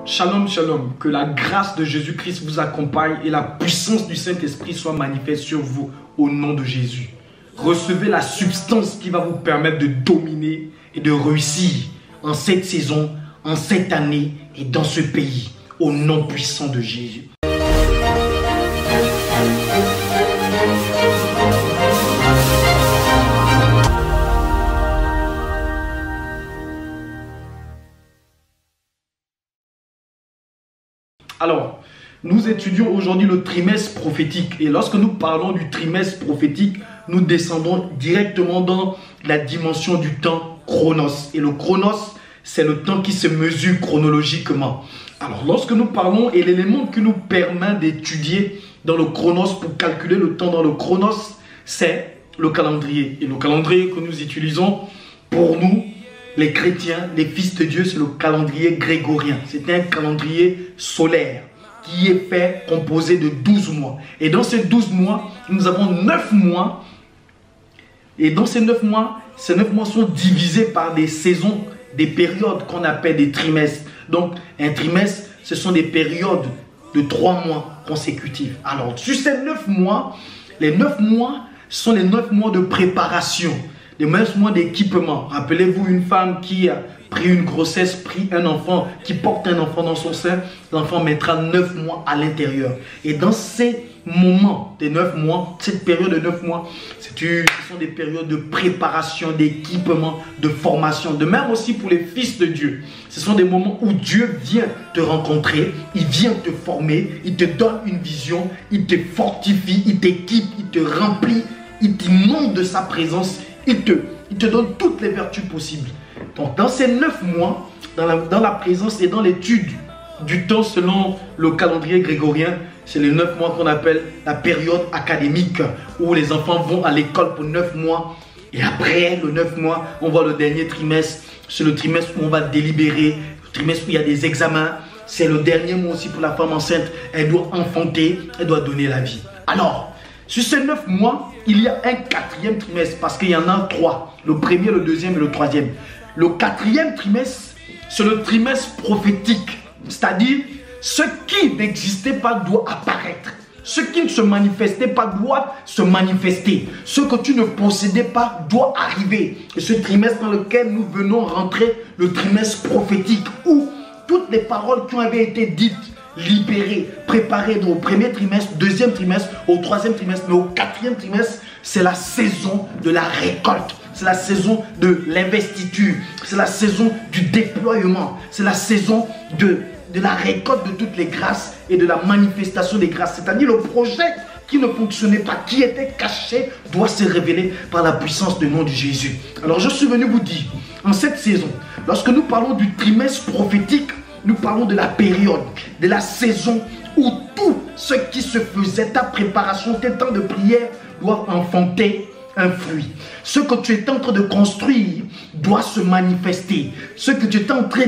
Shalom, shalom. Que la grâce de Jésus-Christ vous accompagne et la puissance du Saint-Esprit soit manifeste sur vous au nom de Jésus. Recevez la substance qui va vous permettre de dominer et de réussir en cette saison, en cette année et dans ce pays, au nom puissant de Jésus. Alors, nous étudions aujourd'hui le trimestre prophétique. Et lorsque nous parlons du trimestre prophétique, nous descendons directement dans la dimension du temps chronos. Et le chronos, c'est le temps qui se mesure chronologiquement. Alors, lorsque nous parlons, et l'élément qui nous permet d'étudier dans le chronos pour calculer le temps dans le chronos, c'est le calendrier. Et le calendrier que nous utilisons pour nous, les chrétiens, les fils de Dieu, c'est le calendrier grégorien. C'est un calendrier solaire qui est fait, composé de 12 mois. Et dans ces 12 mois, nous avons 9 mois. Et dans ces 9 mois sont divisés par des saisons, des périodes qu'on appelle des trimestres. Donc, un trimestre, ce sont des périodes de 3 mois consécutifs. Alors, sur ces 9 mois, les 9 mois sont les 9 mois de préparation. Les 9 mois d'équipement. Rappelez-vous une femme qui a pris une grossesse, pris un enfant, qui porte un enfant dans son sein. L'enfant mettra 9 mois à l'intérieur. Et dans ces moments des 9 mois, cette période de 9 mois, ce sont des périodes de préparation, d'équipement, de formation. De même aussi pour les fils de Dieu. Ce sont des moments où Dieu vient te rencontrer, il vient te former, il te donne une vision, il te fortifie, il t'équipe, il te remplit, il t'inonde de sa présence. Il te donne toutes les vertus possibles. Donc, dans ces 9 mois, dans la présence et dans l'étude du temps selon le calendrier grégorien, c'est les 9 mois qu'on appelle la période académique, où les enfants vont à l'école pour 9 mois. Et après le 9 mois, on voit le dernier trimestre. C'est le trimestre où on va délibérer, le trimestre où il y a des examens. C'est le dernier mois aussi pour la femme enceinte. Elle doit enfanter, elle doit donner la vie. Alors, sur ces 9 mois, il y a un 4e trimestre parce qu'il y en a 3. Le premier, le deuxième et le troisième. Le 4e trimestre, c'est le trimestre prophétique. C'est-à-dire, ce qui n'existait pas doit apparaître. Ce qui ne se manifestait pas doit se manifester. Ce que tu ne possédais pas doit arriver. Et ce trimestre dans lequel nous venons rentrer, le trimestre prophétique, où toutes les paroles qui avaient été dites, libéré, préparé au premier trimestre, deuxième trimestre, au troisième trimestre, mais au 4e trimestre, c'est la saison de la récolte. C'est la saison de l'investiture. C'est la saison du déploiement. C'est la saison de la récolte de toutes les grâces et de la manifestation des grâces. C'est-à-dire le projet qui ne fonctionnait pas, qui était caché, doit se révéler par la puissance du nom de Jésus. Alors je suis venu vous dire, en cette saison, lorsque nous parlons du trimestre prophétique, nous parlons de la période, de la saison où tout ce qui se faisait, ta préparation, tes temps de prière doivent enfanter un fruit. Ce que tu es en train de construire doit se manifester. Ce que tu es en train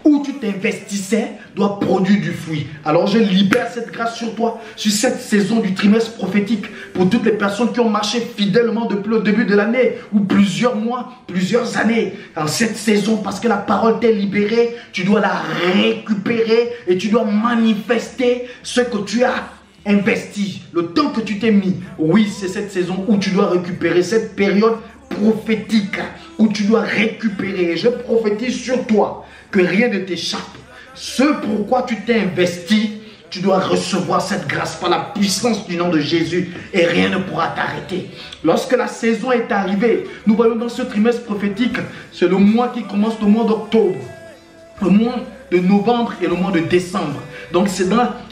où tu t'investissais doit produire du fruit. Alors je libère cette grâce sur toi, sur cette saison du trimestre prophétique, pour toutes les personnes qui ont marché fidèlement depuis le début de l'année, ou plusieurs mois, plusieurs années, dans cette saison, parce que la parole t'est libérée, tu dois la récupérer et tu dois manifester ce que tu as investi, le temps que tu t'es mis. Oui, c'est cette saison où tu dois récupérer, cette période prophétique où tu dois récupérer. Et je prophétise sur toi que rien ne t'échappe. Ce pourquoi tu t'es investi, tu dois recevoir cette grâce par la puissance du nom de Jésus et rien ne pourra t'arrêter. Lorsque la saison est arrivée, nous voyons dans ce trimestre prophétique, c'est le mois qui commence le mois d'octobre, le mois de novembre et le mois de décembre. Donc c'est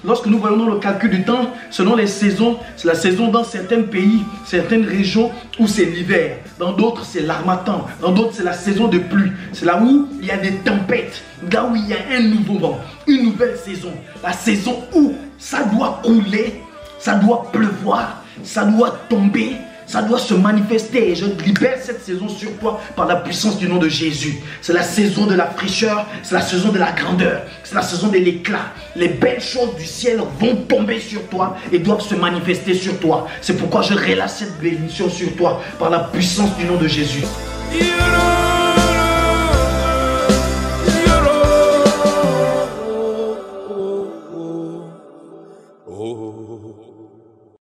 lorsque nous voyons dans le calcul du temps, selon les saisons, c'est la saison dans certains pays, certaines régions où c'est l'hiver. Dans d'autres c'est l'harmattan, dans d'autres c'est la saison de pluie. C'est là où il y a des tempêtes, là où il y a un nouveau vent, une nouvelle saison. La saison où ça doit couler, ça doit pleuvoir, ça doit tomber, ça doit se manifester. Et je libère cette saison sur toi par la puissance du nom de Jésus. C'est la saison de la fraîcheur, c'est la saison de la grandeur, c'est la saison de l'éclat. Les belles choses du ciel vont tomber sur toi et doivent se manifester sur toi. C'est pourquoi je relâche cette bénédiction sur toi par la puissance du nom de Jésus. oh.